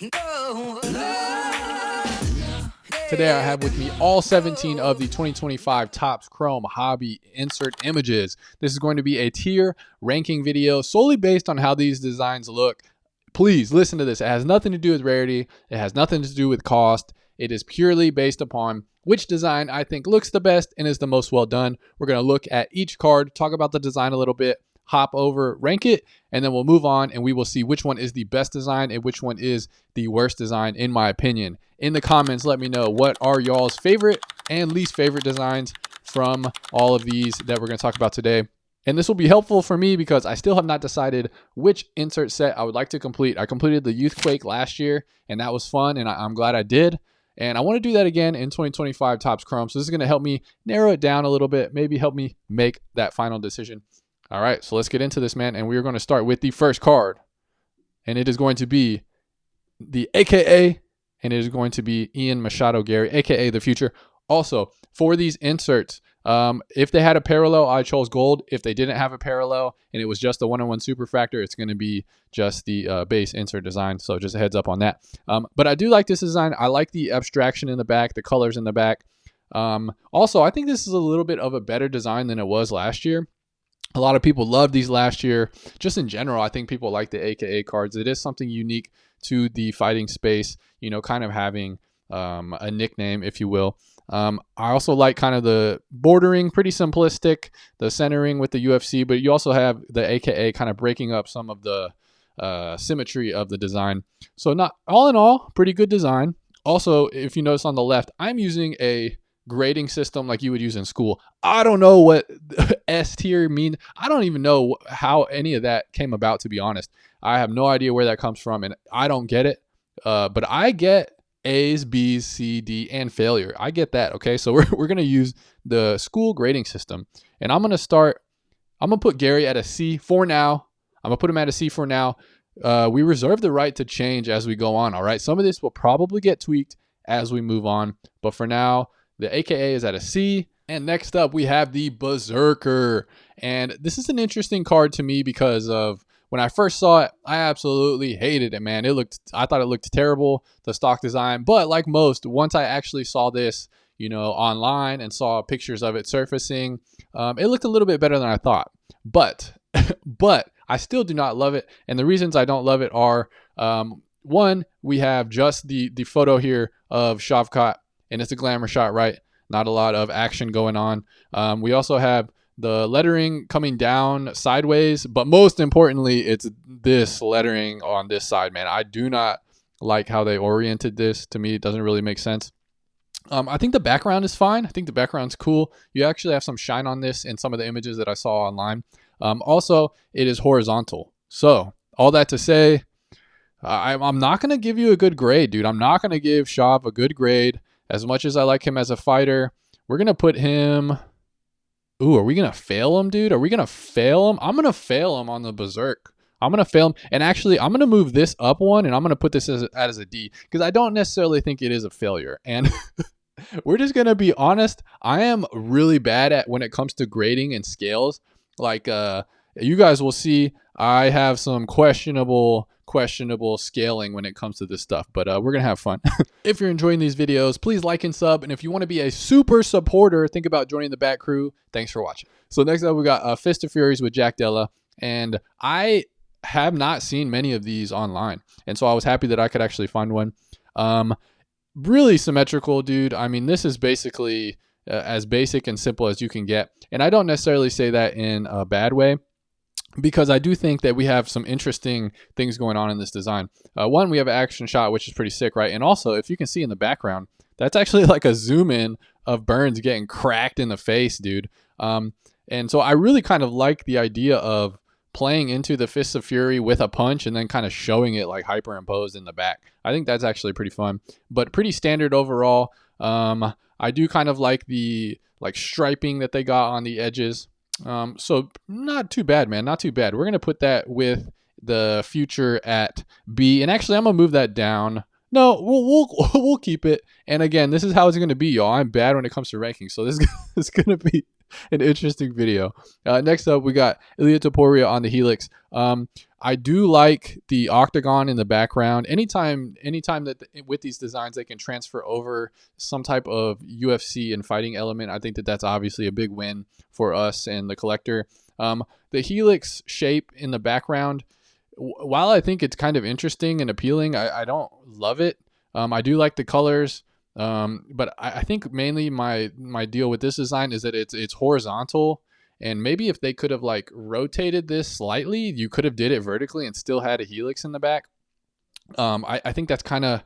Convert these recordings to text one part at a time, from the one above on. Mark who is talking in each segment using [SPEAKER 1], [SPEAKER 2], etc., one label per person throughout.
[SPEAKER 1] Today I have with me all 17 of the 2025 Topps Chrome Hobby insert images. This is going to be a tier ranking video solely based on how these designs look. Please listen to this. It has nothing to do with rarity. It has nothing to do with cost. It is purely based upon which design I think looks the best and is the most well done. We're going to look at each card, talk about the design a little bit, hop over, rank it, and then we'll move on and we will see which one is the best design and which one is the worst design in my opinion. In the comments, let me know what are y'all's favorite and least favorite designs from all of these that we're going to talk about today. And this will be helpful for me because I still have not decided which insert set I would like to complete. I completed the Youthquake last year and that was fun and I'm glad I did. And I want to do that again in 2025 Topps Chrome. So this is going to help me narrow it down a little bit, maybe help me make that final decision. All right, so let's get into this, man. And we're going to start with the first card. And it is going to be the AKA, and it is going to be Ian Machado Gary, AKA the future. Also, for these inserts, if they had a parallel, I chose gold. If they didn't have a parallel and it was just a one-on-one superfractor, it's going to be just the base insert design. So just a heads up on that. But I do like this design. I like the abstraction in the back, the colors in the back. Also, I think this is a little bit of a better design than it was last year. A lot of people loved these last year. Just in general, I think people like the AKA cards. It is something unique to the fighting space, you know, kind of having a nickname, if you will. I also like kind of the bordering, pretty simplistic, the centering with the UFC, but you also have the AKA kind of breaking up some of the symmetry of the design. So not all in all, pretty good design. Also, if you notice on the left, I'm using a grading system like you would use in school. I don't know what S tier mean. I don't even know how any of that came about, to be honest. I have no idea where that comes from and I don't get it. But I get A's, B's, C, D, and failure. I get that, okay? So we're going to use the school grading system. And I'm going to put Gary at a C for now. I'm going to put him at a C for now. We reserve the right to change as we go on, all right? Some of this will probably get tweaked as we move on. But for now, the AKA is at a C. And next up, we have the Berserker. And this is an interesting card to me because of when I first saw it, I absolutely hated it, man. I thought it looked terrible, the stock design. But like most, once I actually saw this, you know, online and saw pictures of it surfacing, it looked a little bit better than I thought. But I still do not love it. And the reasons I don't love it are, one, we have just the photo here of Shavkat, and it's a glamour shot, right? Not a lot of action going on. We also have the lettering coming down sideways, but most importantly, it's this lettering on this side, man. I do not like how they oriented this. To me, it doesn't really make sense. I think the background is fine. I think the background's cool. You actually have some shine on this in some of the images that I saw online. Also, it is horizontal. So all that to say, I'm not going to give you a good grade, dude. I'm not going to give Shav a good grade. As much as I like him as a fighter, we're going to put him... Ooh, are we going to fail him, dude? Are we going to fail him? I'm going to fail him on the Berserk. I'm going to fail him. And actually, I'm going to move this up one, and I'm going to put this as a D, because I don't necessarily think it is a failure. And we're just going to be honest. I am really bad at when it comes to grading and scales. Like, you guys will see, I have some questionable scaling when it comes to this stuff, but we're gonna have fun. If you're enjoying these videos, please like and sub, and if you want to be a super supporter, think about joining the Bat Crew. Thanks for watching. So next up, we got Fist of Furies with Jack Della, and I have not seen many of these online, and so I was happy that I could actually find one. Really symmetrical, dude. I mean, this is basically as basic and simple as you can get, and I don't necessarily say that in a bad way, because I do think that we have some interesting things going on in this design. One, we have an action shot, which is pretty sick, right? And also, if you can see in the background, that's actually like a zoom in of Burns getting cracked in the face, dude. And so I really kind of like the idea of playing into the Fists of Fury with a punch and then kind of showing it like hyperimposed in the back. I think that's actually pretty fun, but pretty standard overall. I do kind of like the striping that they got on the edges. So not too bad, man. Not too bad. We're going to put that with the future at B. And actually, I'm going to move that down. No, we'll keep it. And again, this is how it's going to be, y'all. I'm bad when it comes to ranking. So this is going to be an interesting video. Next up, we got Ilia Topuria on the Helix. I do like the octagon in the background. Anytime that with these designs they can transfer over some type of UFC and fighting element, I think that that's obviously a big win for us and the collector. The Helix shape in the background, while I think it's kind of interesting and appealing, I don't love it. I do like the colors. But I think mainly my deal with this design is that it's horizontal, and maybe if they could have like rotated this slightly, you could have did it vertically and still had a helix in the back. I think that's kind of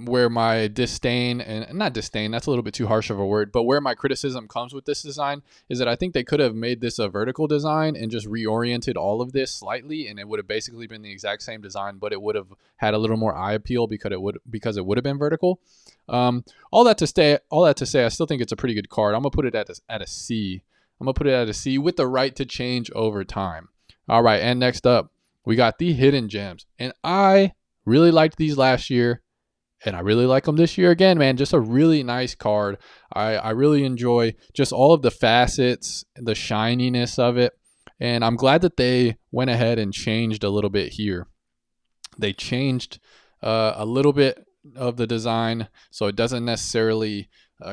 [SPEAKER 1] where my disdain, and not disdain, that's a little bit too harsh of a word, but where my criticism comes with this design is that I think they could have made this a vertical design and just reoriented all of this slightly, and it would have basically been the exact same design, but it would have had a little more eye appeal because it would have been vertical. All that to say, I still think it's a pretty good card. I'm gonna put it at a C. I'm gonna put it at a C with the right to change over time. All right, and next up, we got the hidden gems, and I really liked these last year. And I really like them this year again, man. Just a really nice card. I really enjoy just all of the facets, the shininess of it. And I'm glad that they went ahead and changed a little bit here. They changed a little bit of the design so it doesn't necessarily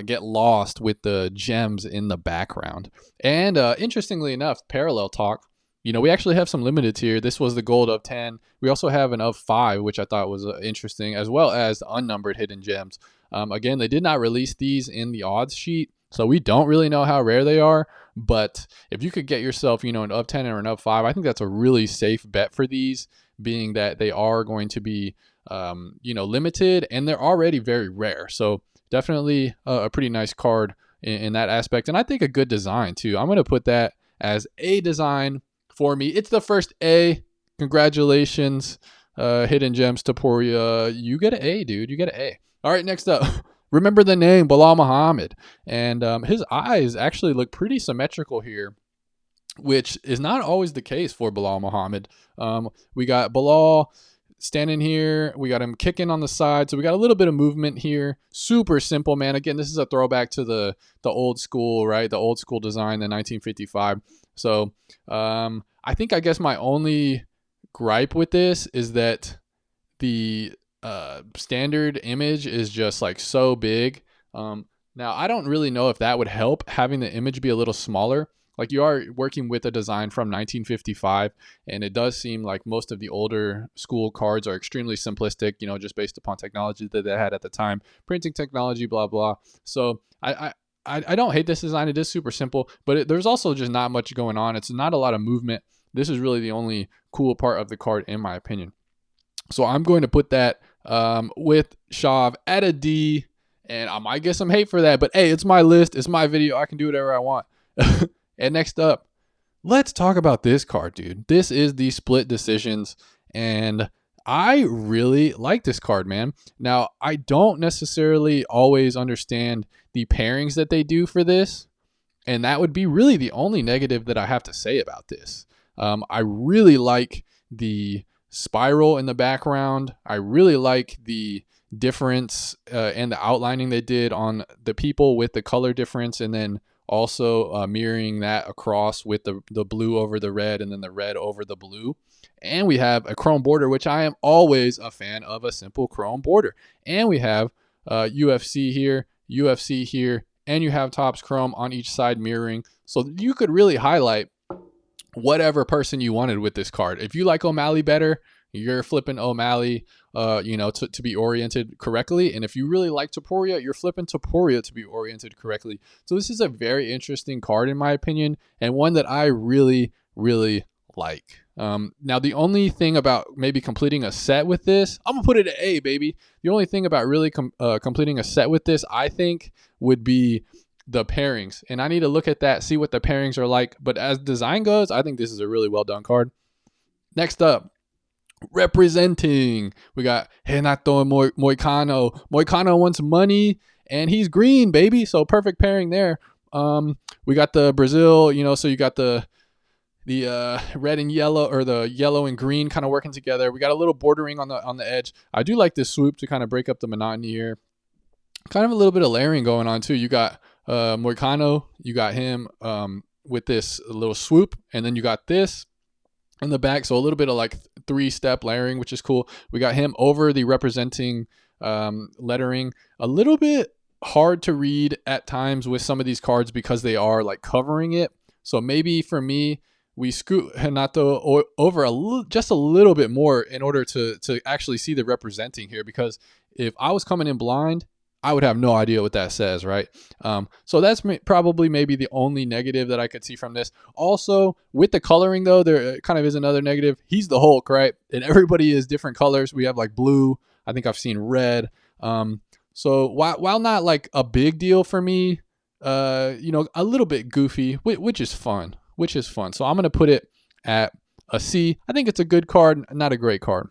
[SPEAKER 1] get lost with the gems in the background. And interestingly enough, parallel talk, we actually have some limiteds here. This was the gold of 10. We also have an of 5, which I thought was interesting, as well as the unnumbered hidden gems. Again, they did not release these in the odds sheet, so we don't really know how rare they are. But if you could get yourself, an of 10 or an of 5, I think that's a really safe bet for these, being that they are going to be, limited, and they're already very rare. So definitely a pretty nice card in that aspect, and I think a good design too. I'm going to put that as a design. For me, it's the first A. Congratulations, Hidden Gems Topuria. You get an A, dude. You get an A. All right, next up. Remember the name, Bilal Muhammad. And his eyes actually look pretty symmetrical here, which is not always the case for Bilal Muhammad. We got Bilal standing here. We got him kicking on the side. So we got a little bit of movement here. Super simple, man. Again, this is a throwback to the old school, right? The old school design, the 1955. So I guess my only gripe with this is that the standard image is just like so big. Now, I don't really know if that would help having the image be a little smaller. Like, you are working with a design from 1955, and it does seem like most of the older school cards are extremely simplistic, just based upon technology that they had at the time, printing technology, blah, blah. So I don't hate this design. It is super simple, but there's also just not much going on. It's not a lot of movement. This is really the only cool part of the card, in my opinion. So I'm going to put that with Shav at a D, and I might get some hate for that, but hey, it's my list. It's my video. I can do whatever I want. And next up, let's talk about this card, dude. This is the Split Decisions, and I really like this card, man. Now, I don't necessarily always understand the pairings that they do for this, and that would be really the only negative that I have to say about this. I really like the spiral in the background. I really like the difference and the outlining they did on the people with the color difference, and then also mirroring that across with the blue over the red and then the red over the blue. And we have a chrome border, which I am always a fan of, a simple chrome border. And we have UFC here, and you have Topps Chrome on each side mirroring. So you could really highlight whatever person you wanted with this card. If you like O'Malley better, you're flipping O'Malley, to be oriented correctly. And if you really like Topuria, you're flipping Topuria to be oriented correctly. So this is a very interesting card, in my opinion, and one that I really, really like. Now, the only thing about maybe completing a set with this, I'm going to put it at A, baby. The only thing about really completing a set with this, I think, would be the pairings. And I need to look at that, see what the pairings are like. But as design goes, I think this is a really well done card. Next up, representing, we got Renato Moicano. Moicano wants money, and he's green, baby. So perfect pairing there. We got the Brazil, so you got the red and yellow, or the yellow and green kind of working together. We got a little bordering on the edge. I do like this swoop to kind of break up the monotony here. Kind of a little bit of layering going on too. You got Moicano, you got him with this little swoop, and then you got this in the back, so a little bit of like 3-step layering, which is cool. We got him over the representing lettering. A little bit hard to read at times with some of these cards because they are like covering it. So maybe for me, we scoot Hanato over just a little bit more in order to actually see the representing here, because if I was coming in blind, I would have no idea what that says, right? So that's probably maybe the only negative that I could see from this. Also, with the coloring, though, there kind of is another negative. He's the Hulk, right? And everybody is different colors. We have like blue. I think I've seen red. So while not like a big deal for me, a little bit goofy, which is fun. So I'm going to put it at a C. I think it's a good card, not a great card.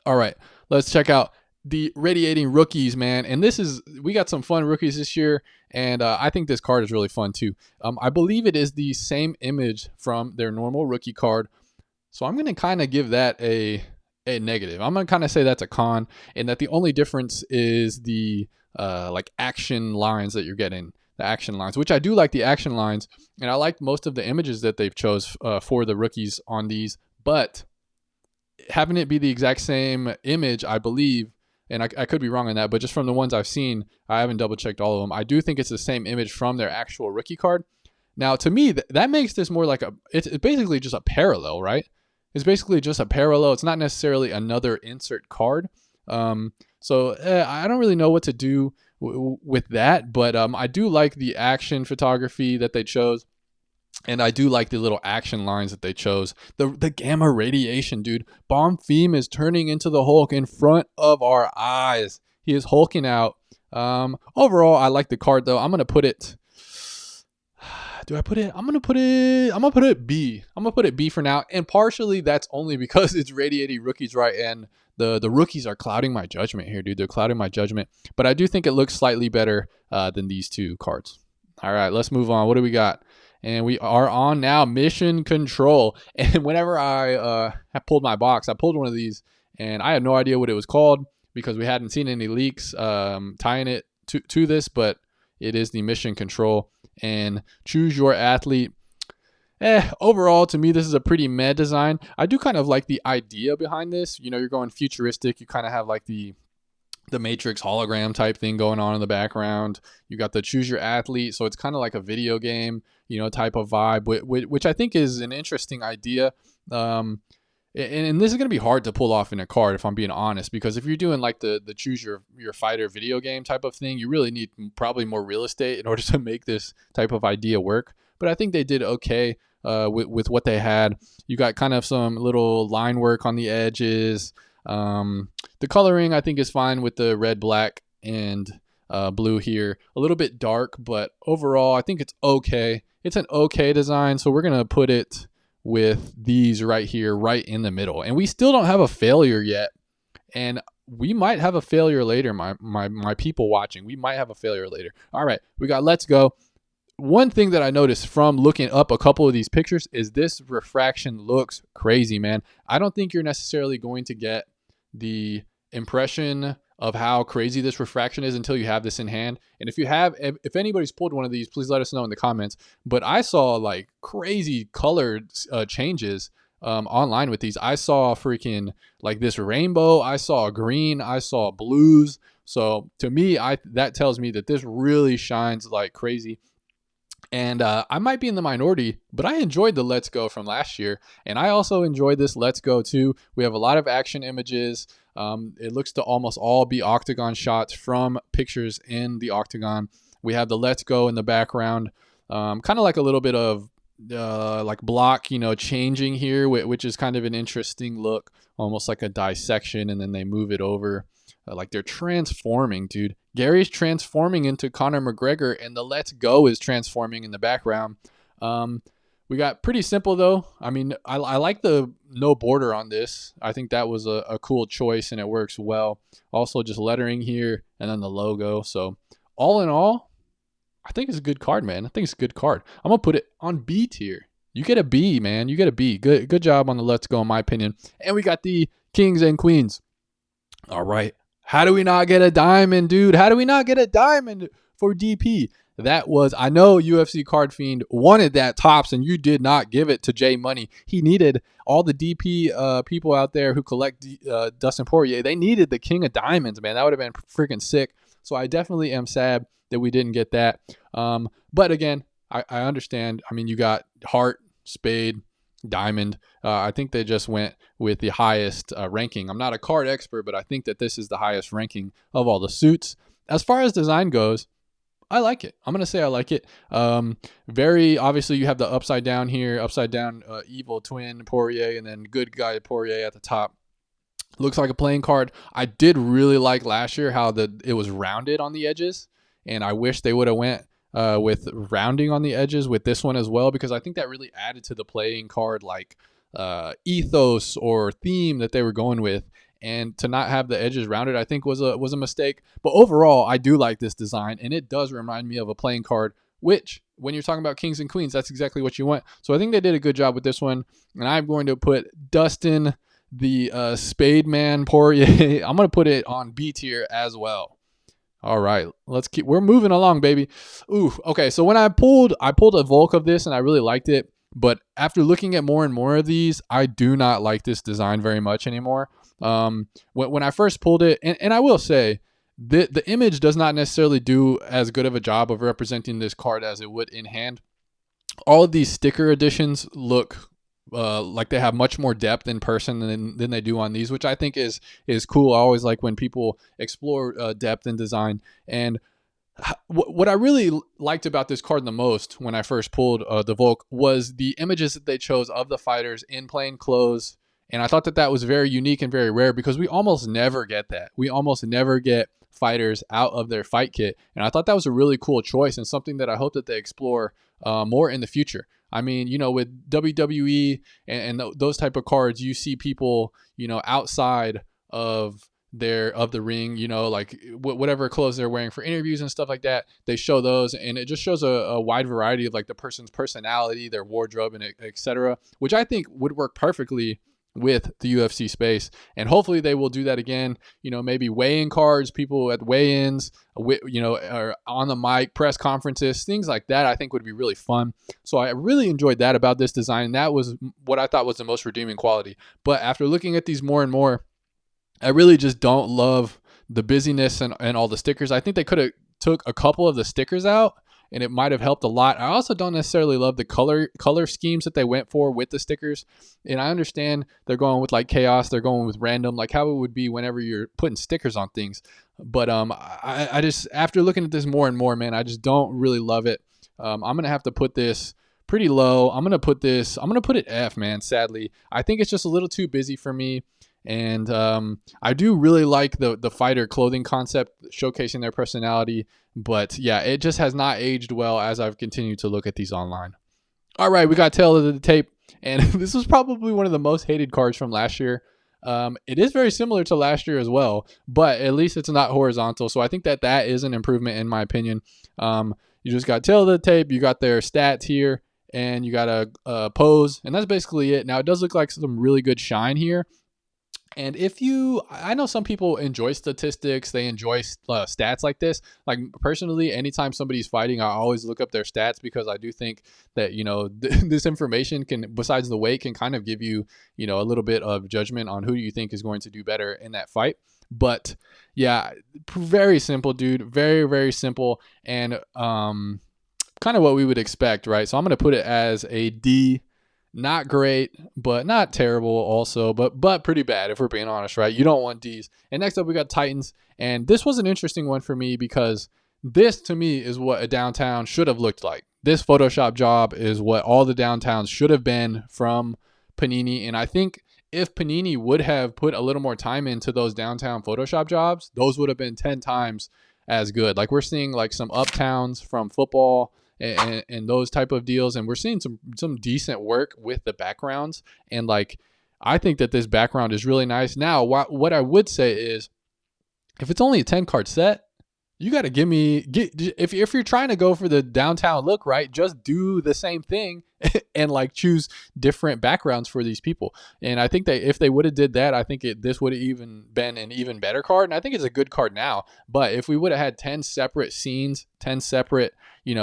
[SPEAKER 1] All right, let's check out the radiating rookies, man. And we got some fun rookies this year, and I think this card is really fun too. I believe it is the same image from their normal rookie card, so I'm going to kind of give that a negative. I'm going to kind of say that's a con, and that the only difference is the like action lines that you're getting, the action lines, which I do like the action lines, and I like most of the images that they've chose for the rookies on these, but having it be the exact same image, I believe, and I could be wrong on that, but just from the ones I've seen, I haven't double checked all of them, I do think it's the same image from their actual rookie card. Now, to me, that makes this more like it's basically just a parallel, right? It's basically just a parallel. It's not necessarily another insert card. So I don't really know what to do with that, but I do like the action photography that they chose. And I do like the little action lines that they chose. The gamma radiation, dude. Bomb Theme is turning into the Hulk in front of our eyes. He is hulking out. Overall, I like the card, though. I'm going to put it... Do I put it? I'm going to put it B. I'm going to put it B for now. And partially, that's only because it's radiating rookies, right? And the rookies are clouding my judgment here, dude. They're clouding my judgment. But I do think it looks slightly better than these two cards. All right, let's move on. What do we got? And we are on now Mission Control. And whenever I pulled my box, I pulled one of these, and I had no idea what it was called because we hadn't seen any leaks tying it to this, but it is the Mission Control. And choose your athlete. Overall, to me, this is a pretty meh design. I do kind of like the idea behind this. You know, you're going futuristic. You kind of have like the Matrix hologram type thing going on in the background. You got the choose your athlete, so it's kind of like a video game, type of vibe, which I think is an interesting idea. And this is going to be hard to pull off in a card, if I'm being honest, because if you're doing like the choose your fighter video game type of thing, you really need probably more real estate in order to make this type of idea work. But I think they did okay with what they had. You got kind of some little line work on the edges. The coloring I think is fine with the red, black, and blue here. A little bit dark, but overall I think it's okay. It's an okay design, so we're gonna put it with these right here, right in the middle. And we still don't have a failure yet, and we might have a failure later. My people watching, we might have a failure later. All right, we got Let's Go. One thing that I noticed from looking up a couple of these pictures is this refraction looks crazy, man. I don't think you're necessarily going to get the impression of how crazy this refraction is until you have this in hand. And if anybody's pulled one of these, please let us know in the comments. But I saw like crazy colored changes online with these. I saw freaking like this rainbow. I saw green. I saw blues. So to me, that tells me that this really shines like crazy. And I might be in the minority, but I enjoyed the Let's Go from last year. And I also enjoyed this Let's Go too. We have a lot of action images. It looks to almost all be octagon shots from pictures in the octagon. We have the Let's Go in the background. Kind of like a little bit of like block, changing here, which is kind of an interesting look. Almost like a dissection, and then they move it over. Like they're transforming, dude. Gary's transforming into Conor McGregor, and the Let's Go is transforming in the background. We got pretty simple, though. I mean, I like the no border on this. I think that was a cool choice, and it works well. Also, just lettering here, and then the logo. So, all in all, I think it's a good card, man. I think it's a good card. I'm going to put it on B tier. You get a B, man. You get a B. Good job on the Let's Go, in my opinion. And we got the Kings and Queens. All right. How do we not get a diamond, dude? How do we not get a diamond for DP. That was, I know UFC Card Fiend wanted that Topps, and you did not give it to J Money. He needed all the DP people out there who collect Dustin Poirier. They needed the King of Diamonds, man. That would have been freaking sick. So I definitely am sad that we didn't get that. But again, I understand. I mean, you got Heart, Spade, Diamond. I think they just went with the highest ranking. I'm not a card expert, but I think that this is the highest ranking of all the suits. As far as design goes, I like it. I'm going to say I like it. Very obviously, you have the upside down here, upside down evil twin Poirier, and then good guy Poirier at the top. Looks like a playing card. I did really like last year how it was rounded on the edges, and I wish they would have went with rounding on the edges with this one as well, because I think that really added to the playing card like ethos or theme that they were going with. And to not have the edges rounded, I think was a mistake. But overall, I do like this design, and it does remind me of a playing card, which when you're talking about kings and queens, that's exactly what you want. So I think they did a good job with this one, and I'm going to put Dustin, the Spade Man Poirier, I'm going to put it on B tier as well. All right, we're moving along, baby. Ooh, okay, so when I pulled a Volk of this, and I really liked it. But after looking at more and more of these, I do not like this design very much anymore. When I first pulled it, and I will say, the image does not necessarily do as good of a job of representing this card as it would in hand. All of these sticker editions look like they have much more depth in person than they do on these, which I think is cool. I always like when people explore depth in design. And what I really liked about this card the most when I first pulled the Volk was the images that they chose of the fighters in plain clothes. And I thought that was very unique and very rare, because we almost never get that. We almost never get fighters out of their fight kit. And I thought that was a really cool choice, and something that I hope that they explore more in the future. I mean, with WWE and those type of cards, you see people, outside of the ring, like whatever clothes they're wearing for interviews and stuff like that. They show those, and it just shows a wide variety of like the person's personality, their wardrobe, and etc., which I think would work perfectly with the UFC space. And hopefully they will do that again. Maybe weigh-in cards, people at weigh-ins, or on the mic, press conferences, things like that, I think would be really fun. So I really enjoyed that about this design. And that was what I thought was the most redeeming quality. But after looking at these more and more, I really just don't love the busyness and all the stickers. I think they could have took a couple of the stickers out, and it might have helped a lot. I also don't necessarily love the color schemes that they went for with the stickers. And I understand they're going with like chaos, they're going with random, like how it would be whenever you're putting stickers on things. But I just, after looking at this more and more, man, I just don't really love it. I'm gonna have to put this pretty low. I'm gonna put it F, man. Sadly, I think it's just a little too busy for me. And I do really like the fighter clothing concept, showcasing their personality. But yeah, it just has not aged well as I've continued to look at these online. All right, we got tail of the tape. And this was probably one of the most hated cards from last year. It is very similar to last year as well, but at least it's not horizontal. So I think that is an improvement in my opinion. You just got tail of the tape. You got their stats here, and you got a pose. And that's basically it. Now, it does look like some really good shine here. And I know some people enjoy statistics, they enjoy stats like this. Like personally, anytime somebody's fighting, I always look up their stats, because I do think that, this information can, besides the weight, can kind of give you, a little bit of judgment on who you think is going to do better in that fight. But yeah, very simple, dude. Very, very simple. And kind of what we would expect, right? So I'm going to put it as a D. Not great, but not terrible also, but pretty bad if we're being honest, right? You don't want D's. And next up, we got Titans. And this was an interesting one for me, because this, to me, is what a downtown should have looked like. This Photoshop job is what all the downtowns should have been from Panini. And I think if Panini would have put a little more time into those downtown Photoshop jobs, those would have been 10 times as good. Like we're seeing like some uptowns from football and those type of deals, and we're seeing some decent work with the backgrounds. And like I think that this background is really nice. Now what I would say is, if it's only a 10 card set, you got to if you're trying to go for the downtown look, right, just do the same thing and like choose different backgrounds for these people. And I think that if they would have did that, I think this would have even been an even better card. And I think it's a good card now. But if we would have had 10 separate scenes, 10 separate,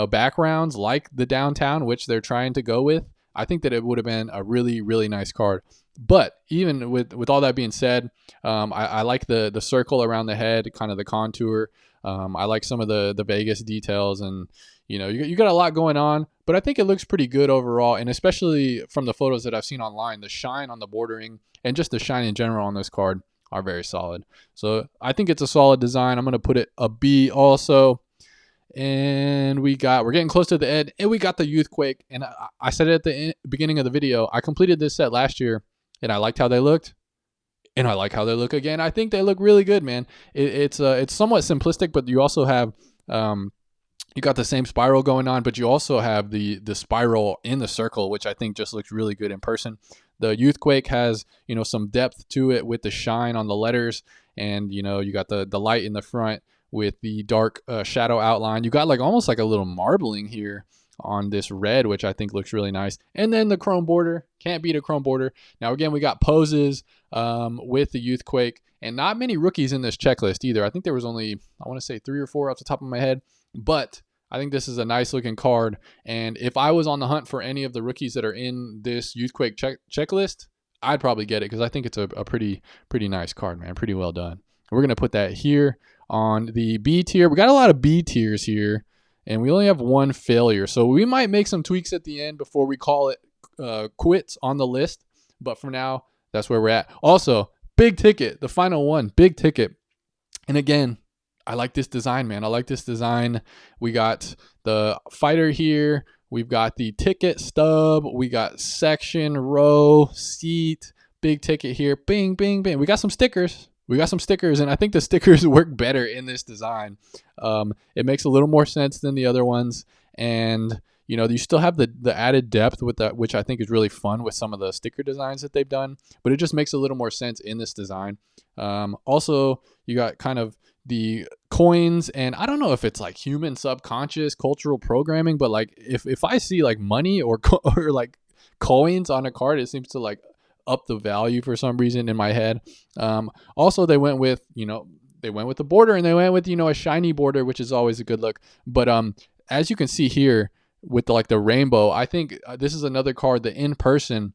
[SPEAKER 1] backgrounds like the downtown, which they're trying to go with, I think that it would have been a really, really nice card. But even with all that being said, I like the circle around the head, kind of the contour. I like some of the Vegas details, and you got a lot going on, but I think it looks pretty good overall. And especially from the photos that I've seen online, the shine on the bordering and just the shine in general on this card are very solid. So I think it's a solid design. I'm going to put it a B also. And we're getting close to the end, and we got the Youthquake. And I said it at the beginning of the video, I completed this set last year, and I liked how they looked. And I like how they look again. I think they look really good, man. It's somewhat simplistic, but you also have you got the same spiral going on, but you also have the spiral in the circle, which I think just looks really good in person. The Youthquake has some depth to it with the shine on the letters, and you got the light in the front with the dark shadow outline. You got almost like a little marbling here on this red, which I think looks really nice. And then the chrome border, can't beat a chrome border. Now again, we got poses with the Youthquake, and not many rookies in this checklist either. I think there was only, I want to say 3 or 4 off the top of my head, but I think this is a nice looking card. And if I was on the hunt for any of the rookies that are in this Youthquake checklist, I'd probably get it, because I think it's a pretty nice card, man. Pretty well done. We're going to put that here on the B tier. We got a lot of B tiers here, and we only have 1 failure. So we might make some tweaks at the end before we call it quits on the list. But for now, that's where we're at. Also, big ticket, the final one, big ticket. And again, I like this design, man. I like this design. We got the fighter here. We've got the ticket stub. We got section, row, seat, big ticket here. Bing, bing, bing. We got some stickers. And I think the stickers work better in this design. It makes a little more sense than the other ones, and you still have the added depth with that, which I think is really fun with some of the sticker designs that they've done. But it just makes a little more sense in this design. Also, you got kind of the coins, and I don't know if it's like human subconscious cultural programming, but like if I see like money or like coins on a card, it seems to like up the value for some reason in my head. Also, they went with the border, and they went with a shiny border, which is always a good look. But as you can see here with the rainbow, I think this is another card that in person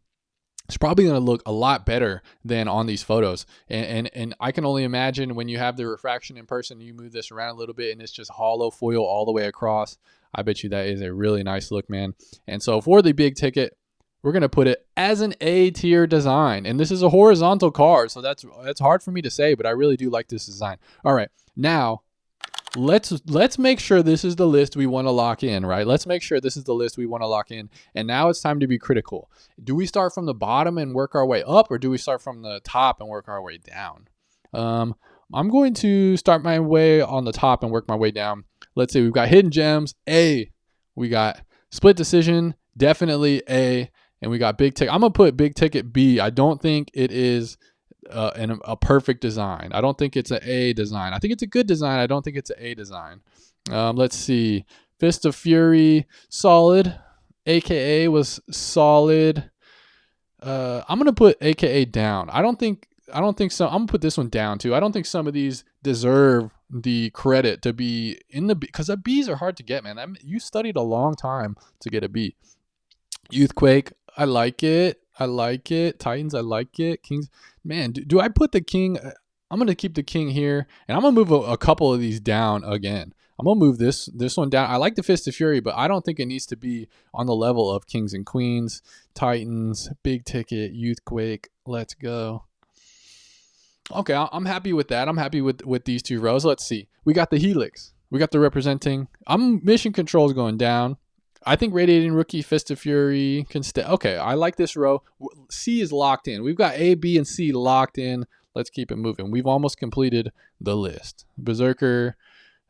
[SPEAKER 1] it's probably going to look a lot better than on these photos. And I can only imagine when you have the refraction in person, you move this around a little bit and it's just hollow foil all the way across. I bet you that is a really nice look, man. And so for the big ticket, we're going to put it as an A tier design. And this is a horizontal card, so that's hard for me to say, but I really do like this design. All right, now let's make sure this is the list we want to lock in, right? Let's make sure this is the list we want to lock in. And now it's time to be critical. Do we start from the bottom and work our way up, or do we start from the top and work our way down? I'm going to start my way on the top and work my way down. Let's say we've got hidden gems, A. We got split decision, definitely A. And we got big ticket. I'm going to put big ticket B. I don't think it is a perfect design. I don't think it's an A design. I think it's a good design. I don't think it's an A design. Let's see. Fist of Fury, solid. AKA was solid. I'm going to put AKA down. I don't think so. I'm going to put this one down too. I don't think some of these deserve the credit to be in the B, because the Bs are hard to get, man. You studied a long time to get a B. Youthquake, I like it. Titans, I like it. Kings, man, do I put the king? I'm going to keep the king here, and I'm going to move a couple of these down again. I'm going to move this one down. I like the Fist of Fury, but I don't think it needs to be on the level of Kings and Queens, Titans, big ticket, Youthquake. Let's go. Okay, I'm happy with that. I'm happy with these 2 rows. Let's see. We got the Helix. We got the representing. Mission Control is going down. I think Radiating Rookie, Fist of Fury can stay. Okay, I like this row. C is locked in. We've got A, B, and C locked in. Let's keep it moving. We've almost completed the list. Berserker,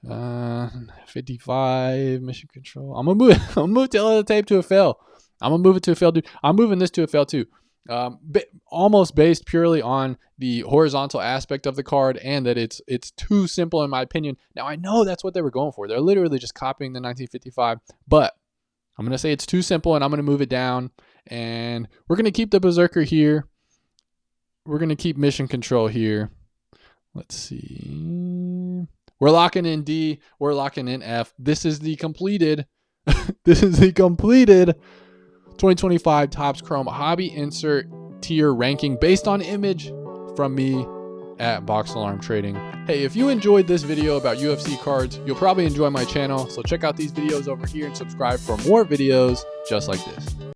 [SPEAKER 1] 55, Mission Control. I'm gonna move Tale of the Tape to a fail. I'm gonna move it to a fail, dude. I'm moving this to a fail too. almost based purely on the horizontal aspect of the card, and that it's too simple in my opinion. Now I know that's what they were going for. They're literally just copying the 1955, but I'm going to say it's too simple, and I'm going to move it down, and we're going to keep the Berserker here. We're going to keep Mission Control here. Let's see. We're locking in D. We're locking in F. This is the completed 2025 Topps Chrome Hobby Insert tier ranking based on image from me at Box Alarm Trading. Hey, if you enjoyed this video about UFC cards, you'll probably enjoy my channel. So check out these videos over here and subscribe for more videos just like this.